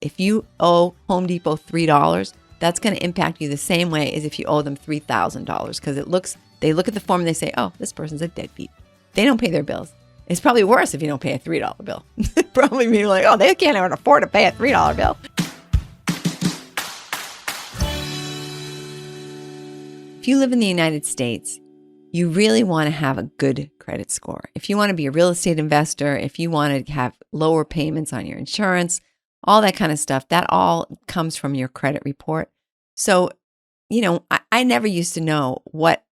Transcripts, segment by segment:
if you owe Home Depot $3, that's going to impact you the same way as if you owe them $3,000 because they look at the form and they say, oh, this person's a deadbeat. They don't pay their bills. It's probably worse if you don't pay a $3 bill. Probably mean like, oh, they can't even afford to pay a $3 bill. If you live in the United States, you really want to have a good credit score. If you want to be a real estate investor, if you want to have lower payments on your insurance, all that kind of stuff, that all comes from your credit report. So, I never used to know what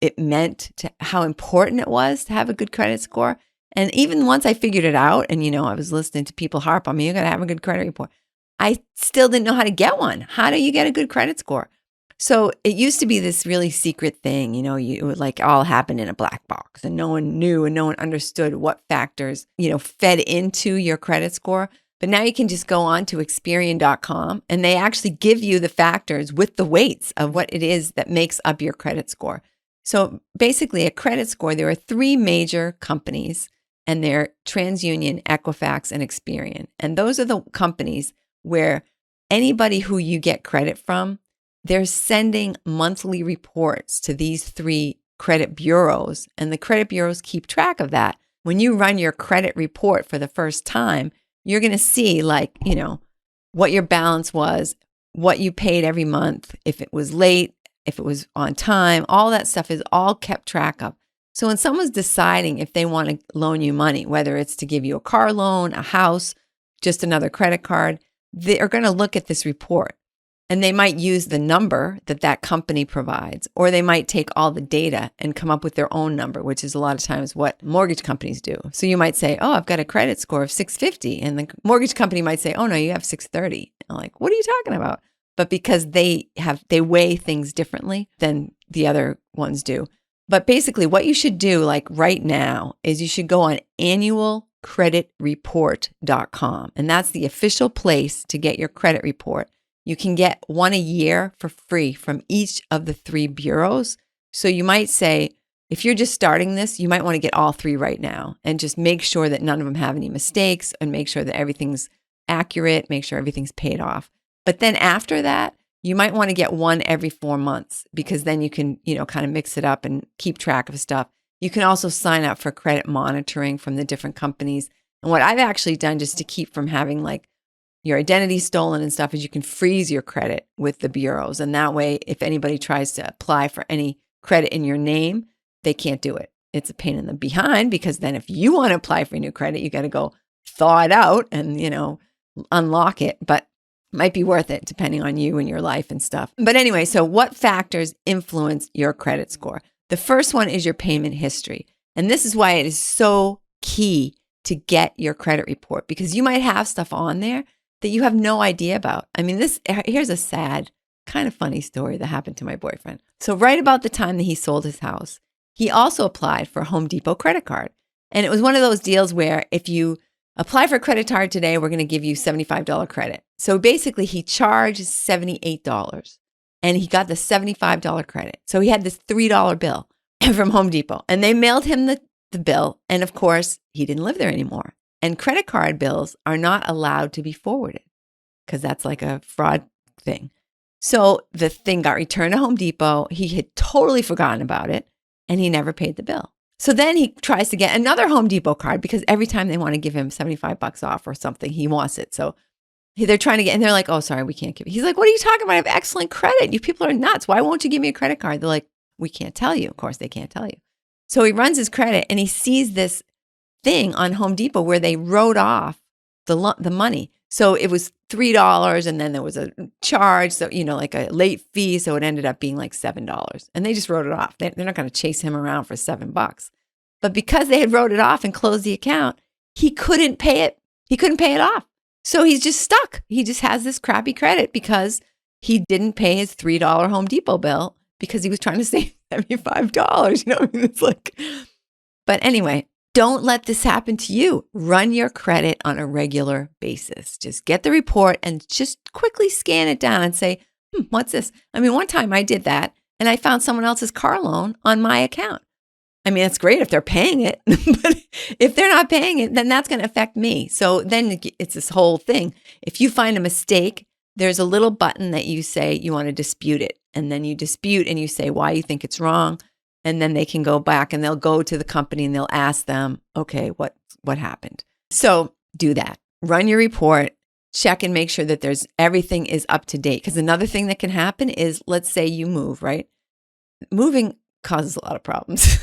it meant to how important it was to have a good credit score. And even once I figured it out and, I was listening to people harp on me, you got to have a good credit report. I still didn't know how to get one. How do you get a good credit score? So it used to be this really secret thing, it would like all happen in a black box and no one knew and no one understood what factors, fed into your credit score. But now you can just go on to Experian.com and they actually give you the factors with the weights of what it is that makes up your credit score. So basically a credit score, there are three major companies and they're TransUnion, Equifax, and Experian. And those are the companies where anybody who you get credit from, they're sending monthly reports to these three credit bureaus, and the credit bureaus keep track of that. When you run your credit report for the first time, you're going to see what your balance was, what you paid every month, if it was late, if it was on time, all that stuff is all kept track of. So when someone's deciding if they want to loan you money, whether it's to give you a car loan, a house, just another credit card, they're going to look at this report. And they might use the number that company provides, or they might take all the data and come up with their own number, which is a lot of times what mortgage companies do. So you might say, oh, I've got a credit score of 650. And the mortgage company might say, oh, no, you have 630. I'm like, what are you talking about? But because they weigh things differently than the other ones do. But basically what you should do like right now is you should go on annualcreditreport.com. And that's the official place to get your credit report. You can get one a year for free from each of the three bureaus. So you might say, if you're just starting this, you might want to get all three right now and just make sure that none of them have any mistakes and make sure that everything's accurate, make sure everything's paid off. But then after that, you might want to get one every 4 months because then you can, kind of mix it up and keep track of stuff. You can also sign up for credit monitoring from the different companies. And what I've actually done just to keep from having like your identity stolen and stuff is you can freeze your credit with the bureaus. And that way, if anybody tries to apply for any credit in your name, they can't do it. It's a pain in the behind because then if you want to apply for a new credit, you got to go thaw it out and, unlock it. But it might be worth it depending on you and your life and stuff. But anyway, so what factors influence your credit score? The first one is your payment history. And this is why it is so key to get your credit report because you might have stuff on there that you have no idea about. I mean, here's a sad, kind of funny story that happened to my boyfriend. So right about the time that he sold his house, he also applied for a Home Depot credit card. And it was one of those deals where if you apply for a credit card today, we're going to give you $75 credit. So basically he charged $78 and he got the $75 credit. So he had this $3 bill from Home Depot and they mailed him the bill. And of course, he didn't live there anymore. And credit card bills are not allowed to be forwarded because that's like a fraud thing. So the thing got returned to Home Depot. He had totally forgotten about it and he never paid the bill. So then he tries to get another Home Depot card because every time they want to give him $75 off or something, he wants it. So they're trying to get, and they're like, oh, sorry, we can't give it. He's like, what are you talking about? I have excellent credit. You people are nuts. Why won't you give me a credit card? They're like, we can't tell you. Of course, they can't tell you. So he runs his credit and he sees this thing on Home Depot where they wrote off the money. So it was $3 and then there was a charge. So, like a late fee. So it ended up being like $7 and they just wrote it off. They're not going to chase him around for $7. But because they had wrote it off and closed the account, he couldn't pay it. He couldn't pay it off. So he's just stuck. He just has this crappy credit because he didn't pay his $3 Home Depot bill because he was trying to save $75. It's like, but anyway, don't let this happen to you. Run your credit on a regular basis. Just get the report and just quickly scan it down and say, what's this? I mean, one time I did that and I found someone else's car loan on my account. I mean, it's great if they're paying it, but if they're not paying it, then that's going to affect me. So then it's this whole thing. If you find a mistake, there's a little button that you say you want to dispute it. And then you dispute and you say why you think it's wrong. And then they can go back and they'll go to the company and they'll ask them, okay, what happened? So do that. Run your report, check and make sure that everything is up to date. Because another thing that can happen is, let's say you move, right? Moving causes a lot of problems.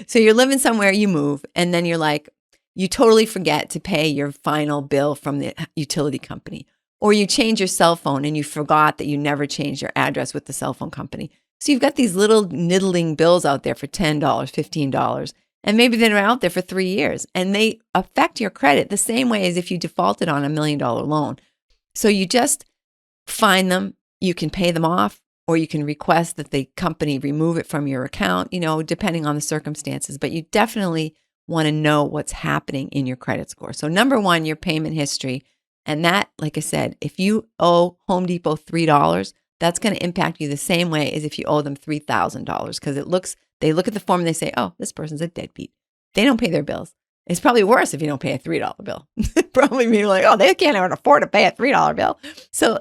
So you're living somewhere, you move, and then you totally forget to pay your final bill from the utility company. Or you change your cell phone and you forgot that you never changed your address with the cell phone company. So you've got these little niddling bills out there for $10, $15, and maybe they're out there for 3 years, and they affect your credit the same way as if you defaulted on $1 million loan. So you just find them, you can pay them off, or you can request that the company remove it from your account, depending on the circumstances. But you definitely want to know what's happening in your credit score. So number one, your payment history. And that, like I said, if you owe Home Depot $3, that's going to impact you the same way as if you owe them $3,000, because they look at the form and they say, oh, this person's a deadbeat. They don't pay their bills. It's probably worse if you don't pay a $3 bill. Probably mean like, oh, they can't even afford to pay a $3 bill. So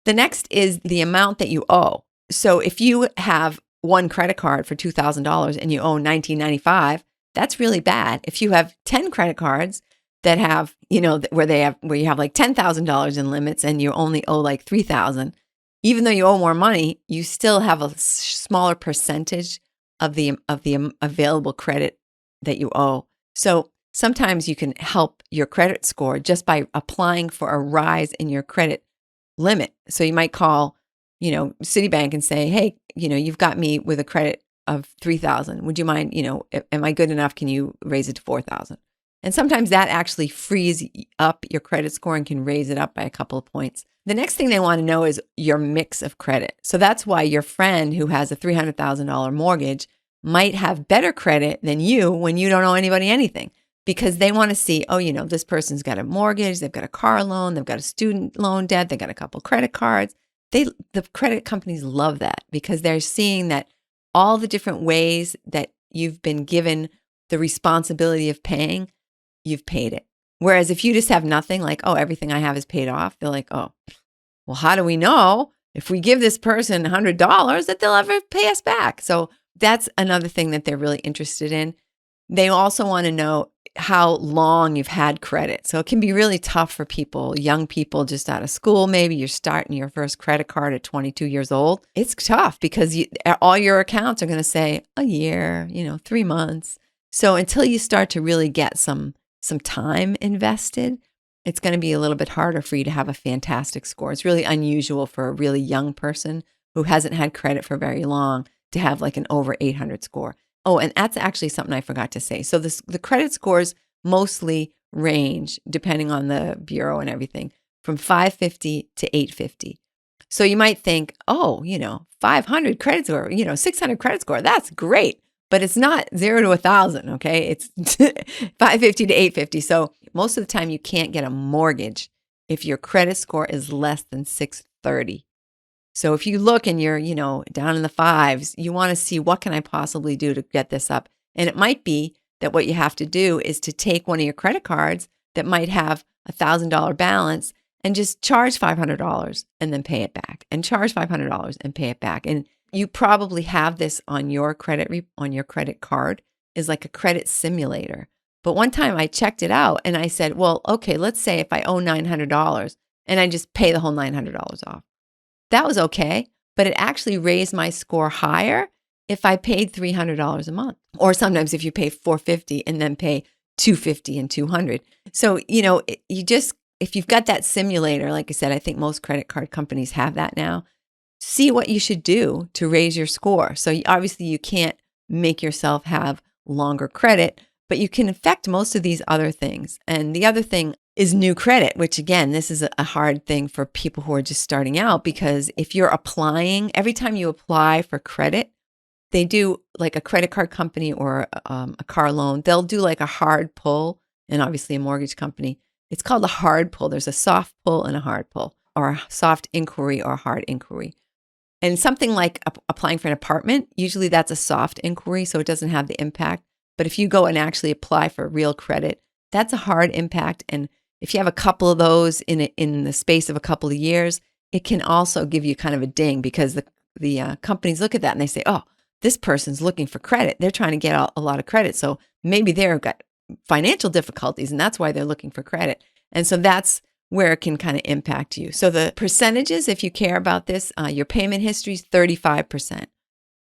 the next is the amount that you owe. So if you have one credit card for $2,000 and you owe $1,995, that's really bad. If you have 10 credit cards that have, where you have like $10,000 in limits and you only owe like $3,000, even though you owe more money, you still have a smaller percentage of the available credit that you owe. So sometimes you can help your credit score just by applying for a rise in your credit limit. So you might call, Citibank and say, hey, you've got me with a credit of $3,000. Would you mind, am I good enough? Can you raise it to $4,000? And sometimes that actually frees up your credit score and can raise it up by a couple of points. The next thing they want to know is your mix of credit. So that's why your friend who has a $300,000 mortgage might have better credit than you when you don't owe anybody anything, because they want to see, oh, this person's got a mortgage, they've got a car loan, they've got a student loan debt, they've got a couple credit cards. The credit companies love that because they're seeing that all the different ways that you've been given the responsibility of paying, you've paid it. Whereas if you just have nothing, like, oh, everything I have is paid off, they're like, oh, well, how do we know if we give this person $100 that they'll ever pay us back? So that's another thing that they're really interested in. They also want to know how long you've had credit. So it can be really tough for people, young people just out of school. Maybe you're starting your first credit card at 22 years old. It's tough because all your accounts are going to say a year, 3 months. So until you start to really get some time invested, it's going to be a little bit harder for you to have a fantastic score. It's really unusual for a really young person who hasn't had credit for very long to have like an over 800 score. Oh, and that's actually something I forgot to say. So the credit scores mostly range, depending on the bureau and everything, from 550 to 850. So you might think, oh, 500 credit score, 600 credit score, that's great. But it's not 0 to 1,000, okay? It's 550 to 850. So most of the time you can't get a mortgage if your credit score is less than 630. So if you look and you're, down in the fives, you want to see what can I possibly do to get this up? And it might be that what you have to do is to take one of your credit cards that might have $1,000 balance and just charge $500 and then pay it back, and charge $500 and pay it back. And you probably have this on your credit card is like a credit simulator. But one time I checked it out and I said, well, okay, let's say if I owe $900 and I just pay the whole $900 off. That was okay, but it actually raised my score higher if I paid $300 a month. Or sometimes if you pay $450 and then pay $250 and $200. So, if you've got that simulator, like I said, I think most credit card companies have that now. See what you should do to raise your score. So obviously you can't make yourself have longer credit, but you can affect most of these other things. And the other thing is new credit, which again, this is a hard thing for people who are just starting out, because if you're applying, every time you apply for credit, they do like a credit card company or a car loan, they'll do like a hard pull, and obviously a mortgage company. It's called a hard pull. There's a soft pull and a hard pull, or a soft inquiry or a hard inquiry. And something like applying for an apartment, usually that's a soft inquiry, so it doesn't have the impact. But if you go and actually apply for real credit, that's a hard impact. And if you have a couple of those in the space of a couple of years, it can also give you kind of a ding because the companies look at that and they say, oh, this person's looking for credit. They're trying to get a lot of credit. So maybe they've got financial difficulties and that's why they're looking for credit. And so that's where it can kind of impact you. So the percentages, if you care about this, your payment history is 35%.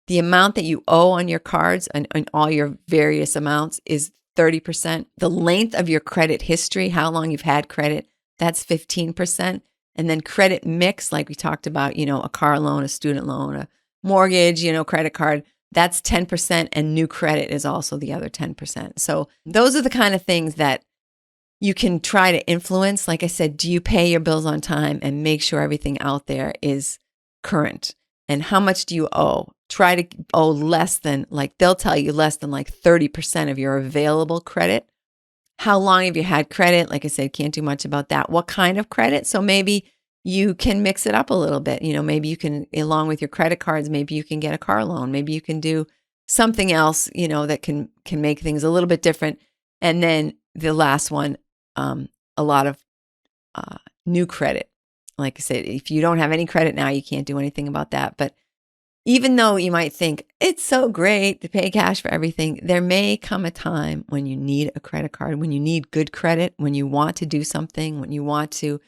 The amount that you owe on your cards and all your various amounts is 30%. The length of your credit history, how long you've had credit, that's 15%. And then credit mix, like we talked about, a car loan, a student loan, a mortgage, credit card, that's 10%. And new credit is also the other 10%. So those are the kind of things that you can try to influence. Like I said, do you pay your bills on time and make sure everything out there is current? And how much do you owe? Try to owe less than, they'll tell you less than 30% of your available credit. How long have you had credit? Like I said, can't do much about that. What kind of credit? So maybe you can mix it up a little bit. Maybe you can, along with your credit cards, maybe you can get a car loan. Maybe you can do something else, that can make things a little bit different. And then the last one, a lot of new credit. Like I said, if you don't have any credit now, you can't do anything about that. But even though you might think it's so great to pay cash for everything, there may come a time when you need a credit card, when you need good credit, when you want to do something, when you want to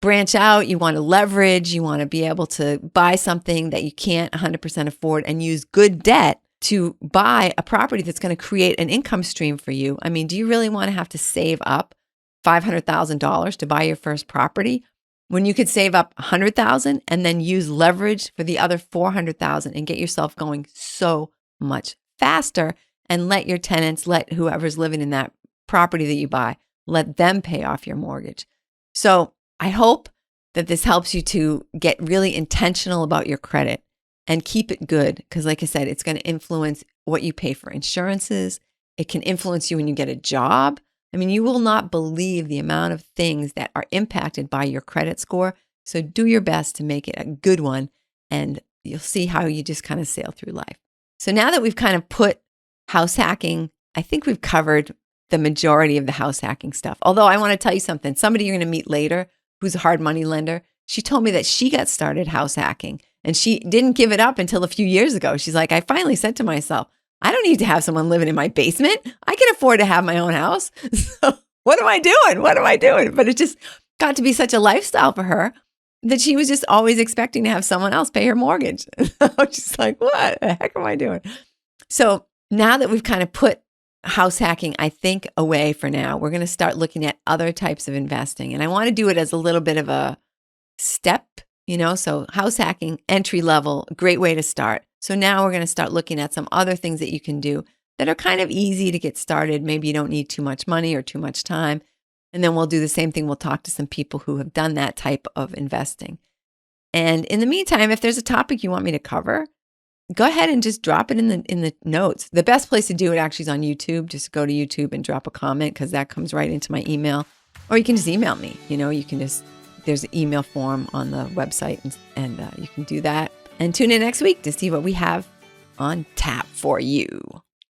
branch out, you want to leverage, you want to be able to buy something that you can't 100% afford and use good debt to buy a property that's going to create an income stream for you. I mean, do you really want to have to save up $500,000 to buy your first property when you could save up $100,000 and then use leverage for the other $400,000 and get yourself going so much faster and let your tenants, let whoever's living in that property that you buy, let them pay off your mortgage. So I hope that this helps you to get really intentional about your credit and keep it good. Because like I said, it's going to influence what you pay for insurances. It can influence you when you get a job. I mean, you will not believe the amount of things that are impacted by your credit score. So do your best to make it a good one, and you'll see how you just kind of sail through life. So now that we've kind of put house hacking, I think we've covered the majority of the house hacking stuff. Although I want to tell you something, somebody you're going to meet later who's a hard money lender, she told me that she got started house hacking and she didn't give it up until a few years ago. She's like, I finally said to myself, I don't need to have someone living in my basement. I can afford to have my own house. So what am I doing? What am I doing? But it just got to be such a lifestyle for her that she was just always expecting to have someone else pay her mortgage. I was just like, what the heck am I doing? So now that we've kind of put house hacking, I think, away for now, we're going to start looking at other types of investing. And I want to do it as a little bit of a step, so house hacking, entry level, great way to start. So now we're going to start looking at some other things that you can do that are kind of easy to get started. Maybe you don't need too much money or too much time. And then we'll do the same thing. We'll talk to some people who have done that type of investing. And in the meantime, if there's a topic you want me to cover, go ahead and just drop it in the notes. The best place to do it actually is on YouTube. Just go to YouTube and drop a comment because that comes right into my email. Or you can just email me. You can there's an email form on the website and you can do that. And tune in next week to see what we have on tap for you.